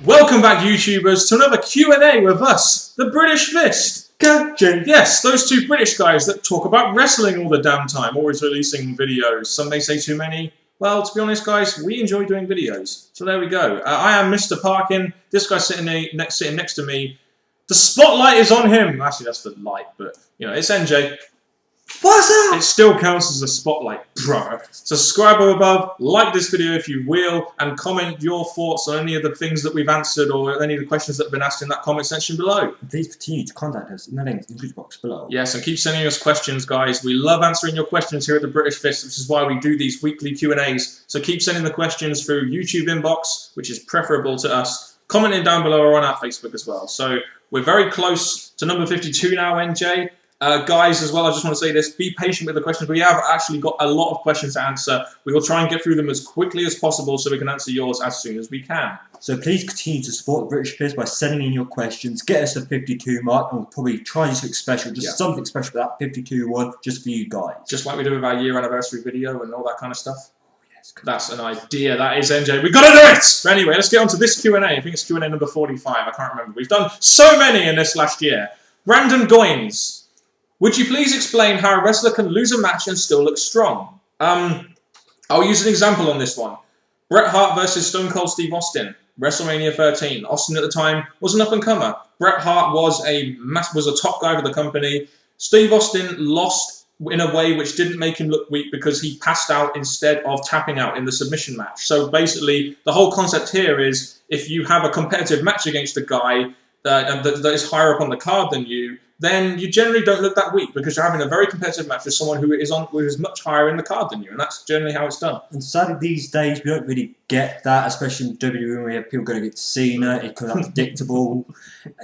Welcome back, YouTubers, to another Q&A with us, the British Fist. Yes, those two British guys that talk about wrestling all the damn time, always releasing videos. Some may say too many. Well, to be honest, guys, we enjoy doing videos. So there we go. I am Mr. Parkin. This guy's sitting next to me. The spotlight is on him. Actually, that's the light, but, you know, it's NJ. What's up? It still counts as a spotlight, bro. Subscribe above, like this video if you will, and comment your thoughts on any of the things that we've answered or any of the questions that have been asked in that comment section below. Please continue to contact us in the link in the description box below. Yes, and keep sending us questions, guys. We love answering your questions here at the British Fist, which is why we do these weekly Q&As. So keep sending the questions through YouTube inbox, which is preferable to us. Commenting down below or on our Facebook as well. So we're very close to number 52 now, NJ. Guys, as well, I just want to say this, be patient with the questions. We have actually got a lot of questions to answer. We will try and get through them as quickly as possible so we can answer yours as soon as we can. So please continue to support the British Fist by sending in your questions. Get us a 52 mark and we'll probably try something special, something special for that 52 one, just for you guys. Just like we do with our year anniversary video and all that kind of stuff. That's an idea. That is NJ. We've got to do it! But anyway, let's get on to this Q&A. I think it's Q&A number 45. I can't remember. We've done so many in this last year. Brandon Goins. Would you please explain how a wrestler can lose a match and still look strong? I'll use an example on this one. Bret Hart versus Stone Cold Steve Austin. WrestleMania 13. Austin at the time was an up-and-comer. Bret Hart was a top guy for the company. Steve Austin lost in a way which didn't make him look weak because he passed out instead of tapping out in the submission match. So basically, the whole concept here is if you have a competitive match against a guy that is higher up on the card than you, then you generally don't look that weak because you're having a very competitive match with someone who is much higher in the card than you, and that's generally how it's done. And sadly, these days we don't really get that, especially in WWE when we have people going against Cena. It becomes unpredictable.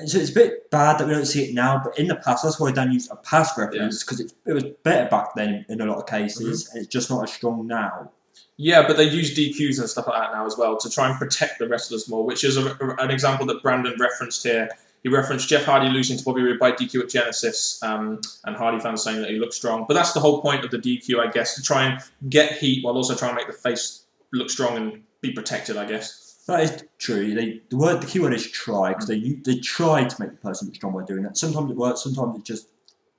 So it's a bit bad that we don't see it now, but in the past, that's why Dan used a past reference because it was better back then in a lot of cases, and it's just not as strong now. Yeah, but they use DQs and stuff like that now as well to try and protect the wrestlers more, which is an example that Brandon referenced here. He referenced Jeff Hardy losing to Bobby Roode by DQ at Genesis, and Hardy fans saying that he looked strong. But that's the whole point of the DQ, I guess, to try and get heat while also trying to make the face look strong and be protected, I guess. That is true. The key word is try, because they try to make the person look strong by doing that. Sometimes it works, sometimes it just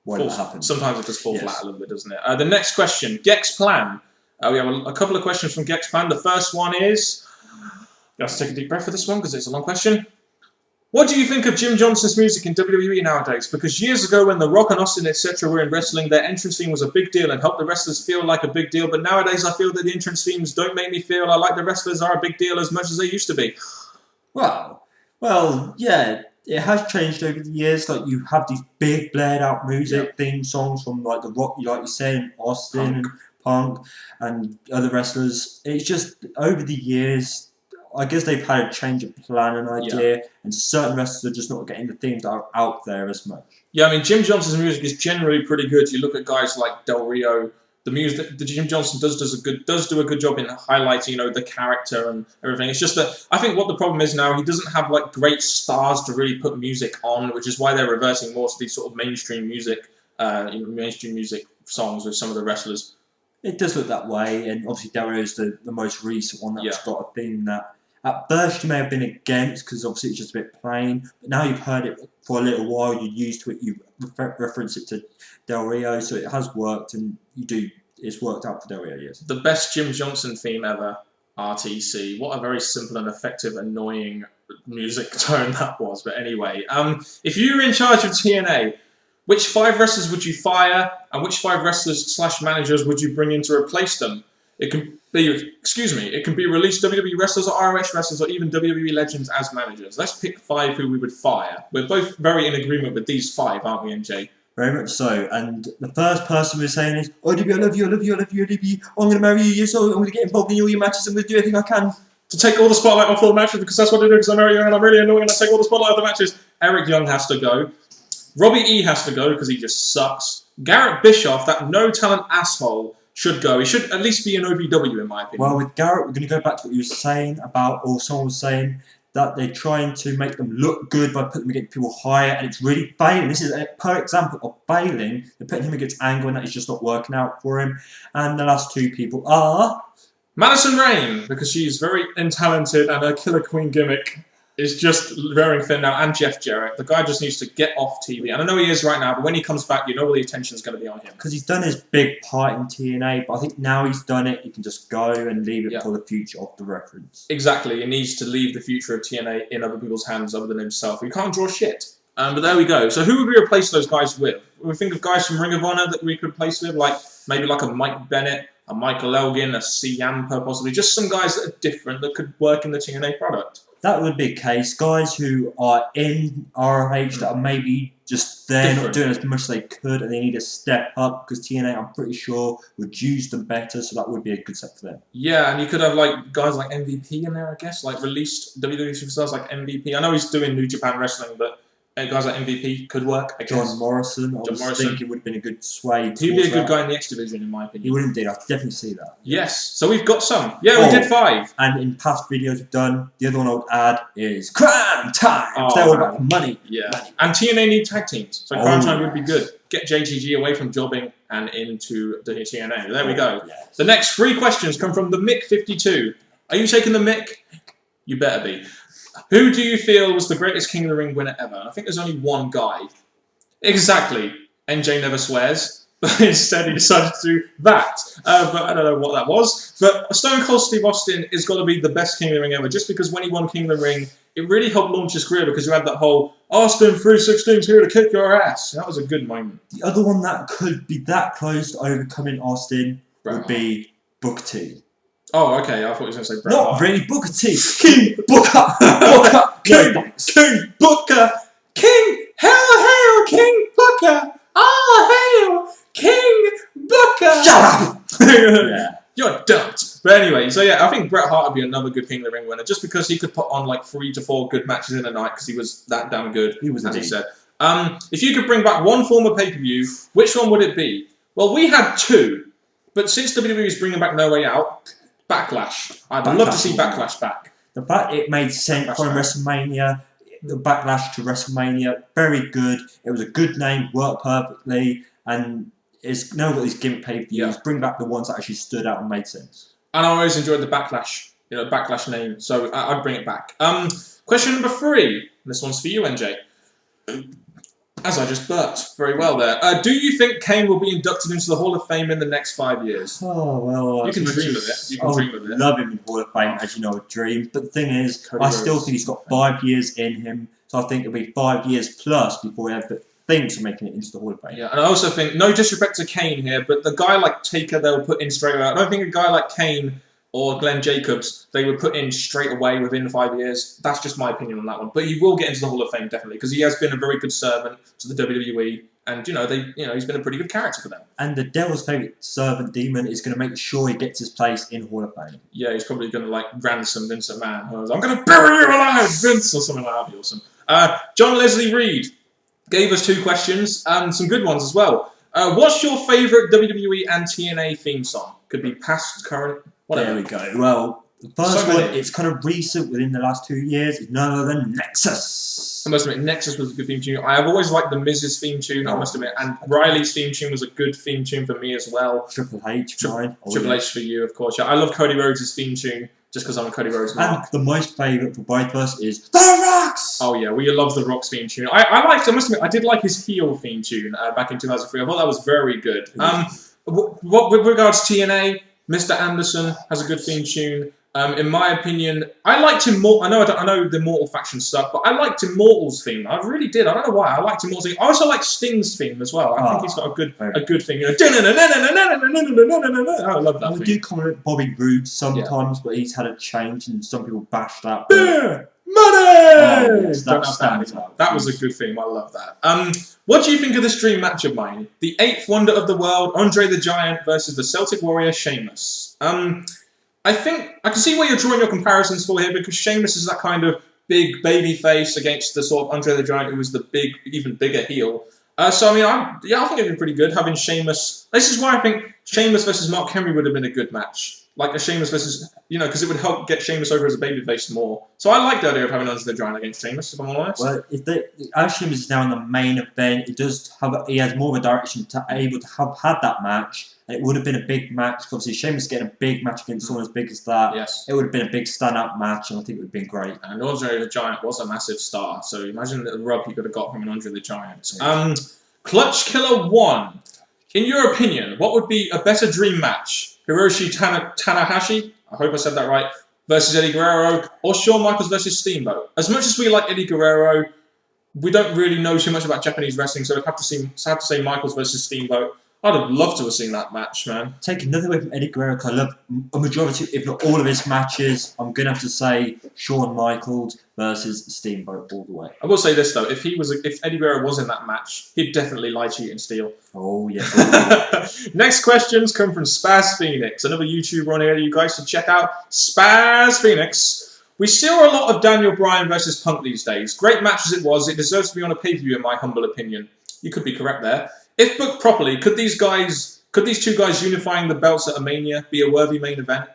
won't happen. Sometimes it just falls flat a little bit, doesn't it? The next question, Gex Plan. We have a couple of questions from Gex Plan. The first one is, you have to take a deep breath for this one because it's a long question. What do you think of Jim Johnson's music in WWE nowadays? Because years ago when The Rock and Austin, etc. were in wrestling, their entrance theme was a big deal and helped the wrestlers feel like a big deal. But nowadays I feel that the entrance themes don't make me feel like the wrestlers are a big deal as much as they used to be. Well, yeah, it has changed over the years. Like you have these big blared out music theme songs from like The Rock, like you said, Austin and Punk and other wrestlers. It's just over the years, I guess they've had a change of plan and idea, and certain wrestlers are just not getting the themes that are out there as much. Yeah, I mean, Jim Johnson's music is generally pretty good. You look at guys like Del Rio, the music that Jim Johnson does do a good job in highlighting, you know, the character and everything. It's just that I think what the problem is now, he doesn't have like great stars to really put music on, which is why they're reverting more to these sort of mainstream music songs with some of the wrestlers. It does look that way, and obviously Del Rio is the most recent one that's got a theme that at first you may have been against because obviously it's just a bit plain, but now you've heard it for a little while, you're used to it, you reference it to Del Rio, so it has worked, and it's worked out for Del Rio, yes. The best Jim Johnson theme ever, RTC. What a very simple and effective, annoying music tone that was, but anyway. If you were in charge of TNA, which 5 wrestlers would you fire, and which 5 wrestlers / managers would you bring in to replace them? It can be, it can be released WWE wrestlers or ROH wrestlers or even WWE legends as managers. Let's pick 5 who we would fire. We're both very in agreement with these 5, aren't we, NJ? Very much so. And the first person we're saying is, oh, ODB, I love you, I love you, I love you, ODB. I'm going to marry you, so I'm going to get involved in all your matches. I'm going to do everything I can to take all the spotlight off all the matches because that's what I do because I'm very young and I'm really annoying and I take all the spotlight off the matches. Eric Young has to go. Robbie E has to go because he just sucks. Garrett Bischoff, that no-talent asshole, should go. He should at least be an OVW, in my opinion. Well, with Garrett, we're going to go back to what you were saying about, or someone was saying, that they're trying to make them look good by putting them against people higher, and it's really failing. This is a per example of failing. They're putting him against Angle, and that is just not working out for him. And the last 2 people are Madison Rayne, because she's very talented and her Killer Queen gimmick is just wearing thin now, and Jeff Jarrett. The guy just needs to get off TV. And I know he is right now, but when he comes back, you know all the attention is going to be on him. Because he's done his big part in TNA, but I think now he's done it, he can just go and leave it for the future of the reference. Exactly. He needs to leave the future of TNA in other people's hands other than himself. He can't draw shit. But there we go. So who would we replace those guys with? We think of guys from Ring of Honor that we could replace with, like maybe like a Mike Bennett, a Michael Elgin, a C. Yamper possibly. Just some guys that are different that could work in the TNA product. That would be a case. Guys who are in ROH that are maybe just there, not doing as much as they could, and they need to step up because TNA, I'm pretty sure, would use them better, so that would be a good set for them. Yeah, and you could have like guys like MVP in there, I guess, like released WWE superstars like MVP. I know he's doing New Japan Wrestling, but guys like MVP could work, I guess. John Morrison, I think it would have been a good sway. He'd be a good guy in the X Division, in my opinion. He would indeed, I definitely see that. Yes, so we've got some. Yeah, we did 5. And in past videos we've done, the other one I would add is Crime Time! They're all about money. Yeah, and TNA need tag teams, so Crime Time would be good. Get JGG away from jobbing and into the TNA. There we go. Yes. The next 3 questions come from the Mick52. Are you taking the Mick? You better be. Who do you feel was the greatest King of the Ring winner ever? I think there's only one guy. Exactly. NJ never swears, but instead he decided to do that. But I don't know what that was. But Stone Cold Steve Austin is got to be the best King of the Ring ever, just because when he won King of the Ring, it really helped launch his career because you had that whole Austin 316's here to kick your ass. That was a good moment. The other one that could be that close to overcoming Austin would be Booker T. Oh, okay. I thought he was going to say Bret Not Hart. really, Booker T. King Booker. Booker. King Booker. King. Hail, King Booker. Oh, hail, King Booker. Shut up. Yeah. You're dumped. But anyway, so yeah, I think Bret Hart would be another good King of the Ring winner, just because he could put on like 3 to 4 good matches in a night because he was that damn good. He was, as he said. If you could bring back one former pay-per-view, which one would it be? Well, we had 2, but since WWE is bringing back No Way Out, Backlash. I'd love to see Backlash back. The fact it made sense on WrestleMania, the Backlash to WrestleMania, very good. It was a good name, worked perfectly, and it's now got these gimmick pay-per-views. Bring back the ones that actually stood out and made sense. And I always enjoyed the Backlash, Backlash name, so I'd bring it back. Question number 3. This one's for you, NJ. As I just burped. Very well there. Do you think Kane will be inducted into the Hall of Fame in the next 5 years? Oh, well... You can dream of it. You can dream of it. Love him in the Hall of Fame, as you know, a dream. But the thing is, I still think he's got 5 years in him. So I think it'll be 5 years plus before he ever thinks of making it into the Hall of Fame. Yeah, and I also think, no disrespect to Kane here, but the guy like Taker they'll put in straight away. I don't think a guy like Kane or Glenn Jacobs they would put in straight away within 5 years. That's just my opinion on that one. But he will get into the Hall of Fame definitely because he has been a very good servant to the WWE, and he's been a pretty good character for them. And the Devil's favourite servant demon is going to make sure he gets his place in Hall of Fame. Yeah, he's probably going to like ransom Vince McMahon. I'm going to bury you alive, Vince, or something like that. That'd be awesome. John Leslie Reed gave us 2 questions and some good ones as well. What's your favourite WWE and TNA theme song? Could be past, current, whatever. There we go. Well, the first one, it's kind of recent within the last 2 years, is none other than Nexus. I must admit, Nexus was a good theme tune. I have always liked the Miz's theme tune, I must admit, and Riley's theme tune was a good theme tune for me as well. Triple H, mine. Triple H for you, of course. Yeah, I love Cody Rhodes' theme tune, just because I'm a Cody Rhodes man. And the most favourite for both of us is The Rock's! Oh yeah, we love The Rock's theme tune. I must admit, I did like his heel theme tune back in 2003. I thought that was very good. With regards to TNA, Mr. Anderson has a good theme tune. In my opinion, I liked Immortal. I know the Immortal faction sucked, but I liked Immortal's theme. I really did. I don't know why. I liked Immortal's theme. I also like Sting's theme as well. I think he's got a good theme. I love that. We do comment Bobby Roode sometimes, but he's had a change, and some people bash that. Beer, money. That was a good theme. I love that. What do you think of this dream match of mine? The 8th Wonder of the World, Andre the Giant versus the Celtic Warrior, Sheamus. I think I can see where you're drawing your comparisons for here because Sheamus is that kind of big baby face against the sort of Andre the Giant who was the big, even bigger heel. So I mean, I think it'd be pretty good having Sheamus. This is why I think Sheamus versus Mark Henry would have been a good match. Like a Sheamus versus, because it would help get Sheamus over as a babyface more. So I like the idea of having Andre the Giant against Sheamus, if I'm honest. Well, as Sheamus is now in the main event, he has more of a direction to able to have had that match. It would have been a big match. Obviously, Sheamus getting a big match against someone as big as that. Yes. It would have been a big stand-up match, and I think it would have been great. And Andre the Giant was a massive star, so imagine the rub he could have got from an Andre the Giant. Clutch Killer 1. In your opinion, what would be a better dream match? Hiroshi Tanahashi, I hope I said that right, versus Eddie Guerrero, or Shawn Michaels versus Steamboat? As much as we like Eddie Guerrero, we don't really know too much about Japanese wrestling, so I'd have to say Michaels versus Steamboat. I'd have loved to have seen that match, man. Take nothing away from Eddie Guerrero, because I love a majority, if not all of his matches. I'm going to have to say Shawn Michaels versus Steamboat all the way. I will say this, though. If Eddie Guerrero was in that match, he'd definitely lie, cheat, and steal. Oh, yes. Next questions come from Spaz Phoenix, another YouTuber on here you guys should check out. Spaz Phoenix. We see a lot of Daniel Bryan versus Punk these days. Great match as it was, it deserves to be on a pay-per-view in my humble opinion. You could be correct there. If booked properly, could these two guys unifying the belts at a Mania be a worthy main event?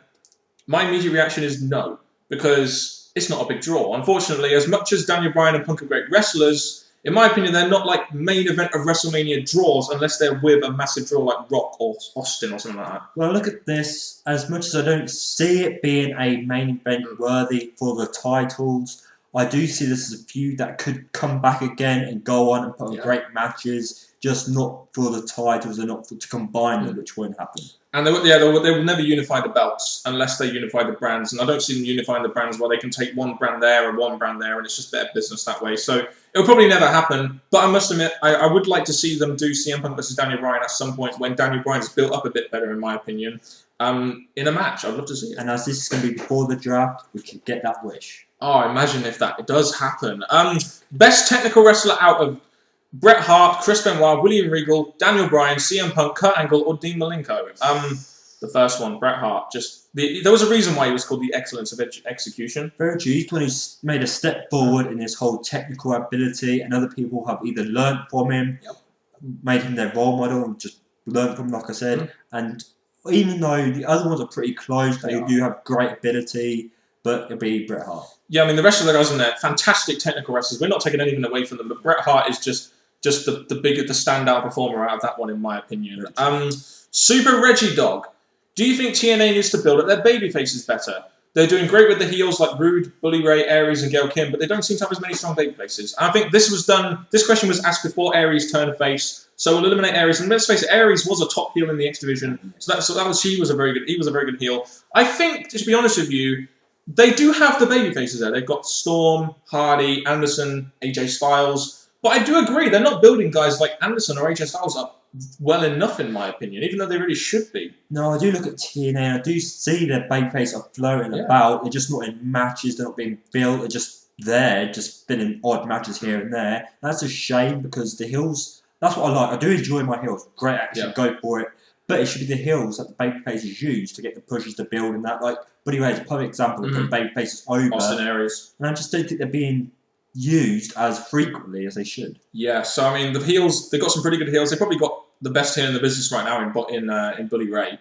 My immediate reaction is no, because it's not a big draw. Unfortunately, as much as Daniel Bryan and Punk are great wrestlers, in my opinion, they're not like main event of WrestleMania draws unless they're with a massive draw like Rock or Austin or something like that. Well, look at this. As much as I don't see it being a main event worthy for the titles, I do see this as a feud that could come back again and go on and put on great matches. Just not for the titles and not to combine them, which won't happen. And they will never unify the belts unless they unify the brands. And I don't see them unifying the brands where they can take one brand there and one brand there, and it's just better business that way. So it'll probably never happen. But I must admit, I would like to see them do CM Punk versus Daniel Bryan at some point when Daniel Bryan's built up a bit better, in my opinion, in a match. I'd love to see it. And as this is going to be before the draft, we can get that wish. Oh, imagine if that does happen. Best technical wrestler out of Bret Hart, Chris Benoit, William Regal, Daniel Bryan, CM Punk, Kurt Angle, or Dean Malenko? The first one, Bret Hart. There was a reason why he was called the excellence of execution. Very true. He's one who's made a step forward in his whole technical ability, and other people have either learnt from him, made him their role model, and just learnt from him, like I said. And even though the other ones are pretty close, they do have great ability, but it'll be Bret Hart. Yeah, I mean, the rest of the guys in there, fantastic technical wrestlers. We're not taking anything away from them, but Bret Hart is just the standout performer out of that one, in my opinion. Super Reggie Dog. Do you think TNA needs to build up their baby faces better? They're doing great with the heels like Rude, Bully Ray, Aries, and Gail Kim, but they don't seem to have as many strong baby faces. And I think this question was asked before Aries turned face, so we'll eliminate Aries. And let's face it, Aries was a top heel in the X division, he was a very good heel. I think, to be honest with you, they do have the baby faces there. They've got Storm, Hardy, Anderson, AJ Styles. But I do agree, they're not building guys like Anderson or AJ Styles up well enough, in my opinion, even though they really should be. No, I do look at TNA, I do see their babyface are floating about. They're just not in matches, they're not being built, they're just there, just been in odd matches here and there. That's a shame, because the heels, that's what I like. I do enjoy my heels. Great action, go for it. But it should be the heels that the babyfaces use to get the pushes to build, and that, like, Buddy Ray is a perfect example of putting babyfaces over. Austin Aries. And I just don't think they're being used as frequently as they should. Yeah, so I mean, the heels, they've got some pretty good heels. They've probably got the best heel in the business right now in Bully Ray.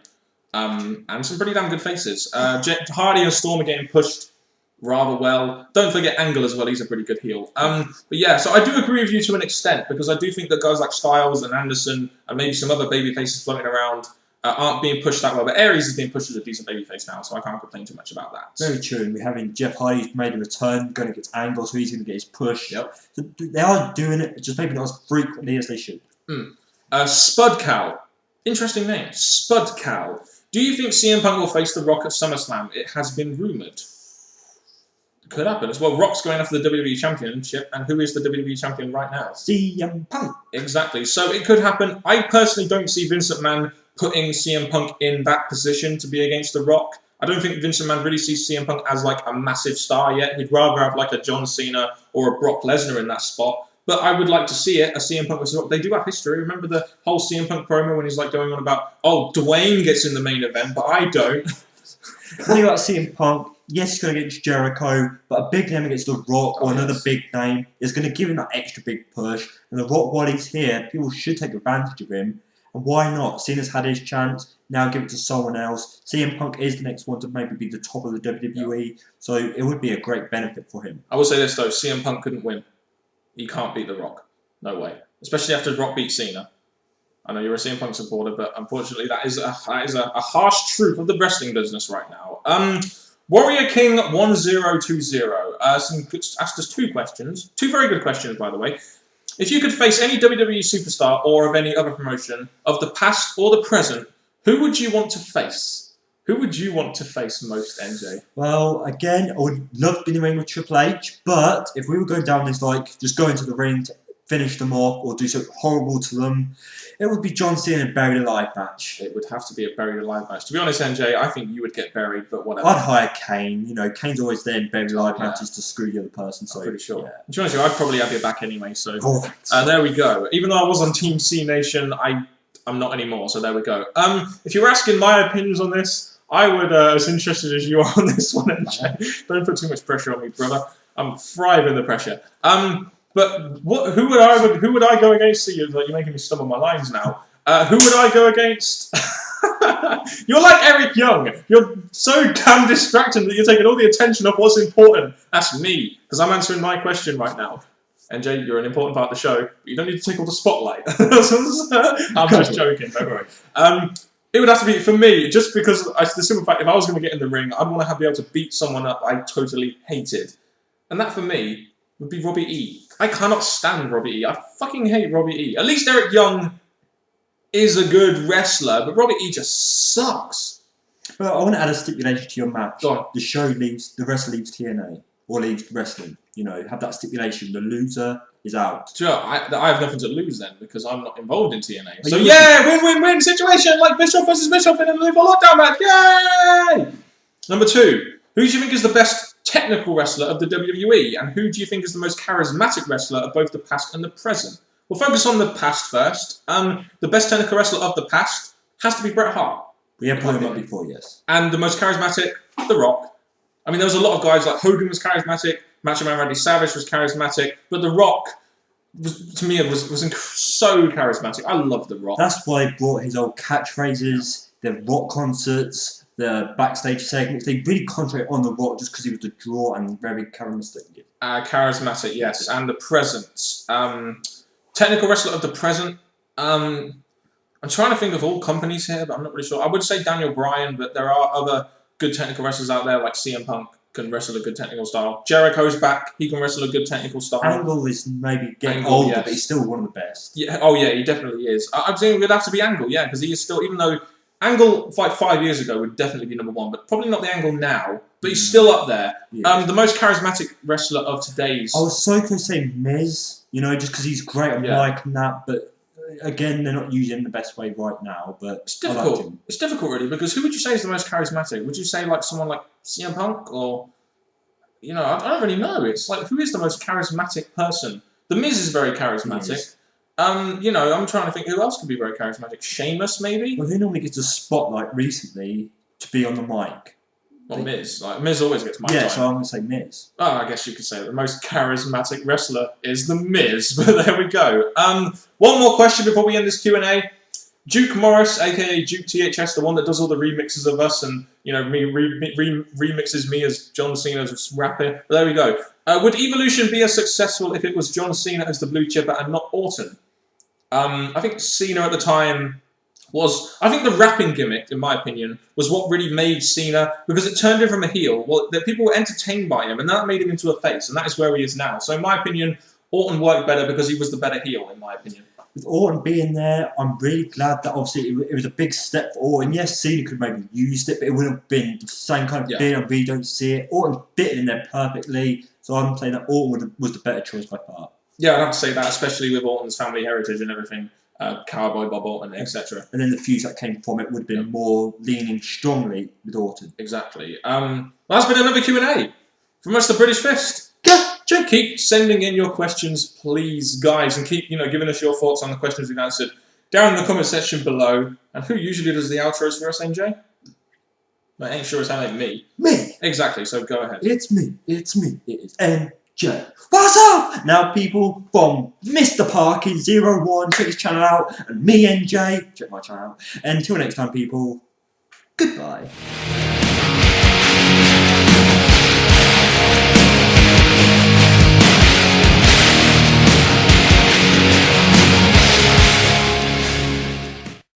And some pretty damn good faces. Hardy and Storm are getting pushed rather well. Don't forget Angle as well, he's a pretty good heel. But yeah, so I do agree with you to an extent, because I do think that guys like Styles and Anderson and maybe some other baby faces floating around aren't being pushed that well, but Aries is being pushed as a decent babyface now, so I can't complain too much about that. Very true, and we're having Jeff Hardy who's made a return, going against Angle, so he's going to get his push. So they are doing it, just maybe not as frequently as they should. Spud Cow. Interesting name. Spud Cow. Do you think CM Punk will face The Rock at SummerSlam? It has been rumoured. Could happen as well. Rock's going after the WWE Championship, and who is the WWE Champion right now? CM Punk. Exactly. So it could happen. I personally don't see Vince McMahon putting CM Punk in that position to be against The Rock. I don't think Vince McMahon really sees CM Punk as like a massive star yet. He'd rather have like a John Cena or a Brock Lesnar in that spot. But I would like to see it, a CM Punk versus Rock. They do have history. Remember the whole CM Punk promo when he's like going on about, oh, Dwayne gets in the main event, but I don't. The thing about CM Punk, yes, he's going to get against Jericho, but a big name against The Rock or another big name is going to give him that extra big push. And The Rock, while he's here, people should take advantage of him. And why not? Cena's had his chance. Now give it to someone else. CM Punk is the next one to maybe be the top of the WWE, so it would be a great benefit for him. I will say this though: CM Punk couldn't win. He can't beat The Rock. No way. Especially after Rock beat Cena. I know you're a CM Punk supporter, but unfortunately that is a harsh truth of the wrestling business right now. Warrior King 1020 asked us 2 questions. 2 very good questions, by the way. If you could face any WWE superstar or of any other promotion of the past or the present, who would you want to face? Who would you want to face most, NJ? Well, again, I would love to be in the ring with Triple H, but if we were going down this, like, just go into the ring to finish them off or do something horrible to them, it would be John Cena in a Buried Alive match. It would have to be a Buried Alive match. To be honest, NJ, I think you would get buried, but whatever. I'd hire Kane. You know, Kane's always there in Buried Alive matches to screw the other person. So, I'm pretty sure. Yeah. To be honest with you, I'd probably have your back anyway, so... Oh, there we go. Even though I was on Team C Nation, I'm not anymore, so there we go. If you were asking my opinions on this, I would, as interested as you are on this one, NJ. Don't put too much pressure on me, brother. I'm thriving the pressure. But who would I go against? See, you're making me stumble my lines now. Who would I go against? You're like Eric Young. You're so damn distracted that you're taking all the attention off what's important. That's me, because I'm answering my question right now. NJ, you're an important part of the show, but you don't need to take all the spotlight. I'm just joking, don't worry. It would have to be, for me, just because the simple fact, if I was going to get in the ring, I'd want to be able to beat someone up I totally hated. And that, for me, would be Robbie E. I cannot stand Robbie E. I fucking hate Robbie E. At least Eric Young is a good wrestler, but Robbie E just sucks. Well, I want to add a stipulation to your match. Go on. The wrestler leaves TNA, or leaves wrestling. You know, have that stipulation. The loser is out. Sure, I have nothing to lose then, because I'm not involved in TNA. So yeah, win-win-win situation, like Bischoff versus Bischoff in a Live or Lockdown match. Yay! Number 2, who do you think is the best technical wrestler of the WWE, and who do you think is the most charismatic wrestler of both the past and the present? We'll focus on the past first. The best technical wrestler of the past has to be Bret Hart. We have put him up before, yes. And the most charismatic, The Rock. I mean, there was a lot of guys, like Hogan was charismatic, Macho Man Randy Savage was charismatic, but The Rock, to me, was so charismatic. I love The Rock. That's why he brought his old catchphrases, the Rock concerts, the backstage segments. They really concentrate on The Rock just because he was the draw and very charismatic. Charismatic, yes, and the present. Technical wrestler of the present. I'm trying to think of all companies here, but I'm not really sure. I would say Daniel Bryan, but there are other good technical wrestlers out there, like CM Punk can wrestle a good technical style. Jericho's back; he can wrestle a good technical style. Angle is maybe getting older, but he's still one of the best. Yeah. Oh yeah, he definitely is. I'm saying it would have to be Angle, yeah, because he is still, even though Angle like 5 years ago would definitely be number 1, but probably not the Angle now. But he's still up there. Yeah. The most charismatic wrestler of today's. I was so going to say Miz, you know, just because he's great on mic and that, but again, they're not using him the best way right now. But it's difficult. It's difficult, really, because who would you say is the most charismatic? Would you say like someone like CM Punk, or you know, I don't really know. It's like, who is the most charismatic person? The Miz is very charismatic. You know, I'm trying to think who else could be very charismatic. Sheamus, maybe. Well, who normally gets a spotlight recently to be on the mic? Well, Miz. Like, Miz always gets mic time. Yeah, so I'm going to say Miz. Oh, I guess you could say that the most charismatic wrestler is the Miz, but there we go. One more question before we end this Q&A. Duke Morris, aka Duke THS, the one that does all the remixes of us and, you know, remixes me as John Cena's rapper. But there we go. Would Evolution be as successful if it was John Cena as the blue chipper and not Orton? I think Cena at the time was... I think the rapping gimmick, in my opinion, was what really made Cena, because it turned him from a heel. Well, the people were entertained by him, and that made him into a face, and that is where he is now. So in my opinion, Orton worked better because he was the better heel, in my opinion. With Orton being there, I'm really glad that obviously it was a big step for Orton. Yes, Cena could maybe used it, but it wouldn't have been the same kind of thing. I really don't see it. Orton fit in there perfectly, so I'm saying that Orton was the better choice by far. Yeah, I'd have to say that, especially with Orton's family heritage and everything. Cowboy Bob Orton, etc. And then the feuds that came from it would have been more leaning strongly with Orton. Exactly. Well, that's been another Q&A from us, the British Fist. Keep sending in your questions, please, guys, and keep, you know, giving us your thoughts on the questions we've answered down in the comment section below. And who usually does the outros for us, NJ? I ain't sure as hell ain't me. Me. Exactly. So go ahead. It's me. It's me. It is NJ. J. What's up? Now, people, from Mr. Parkin 01, check his channel out, and me, NJ, check my channel out. Until next time, people, goodbye.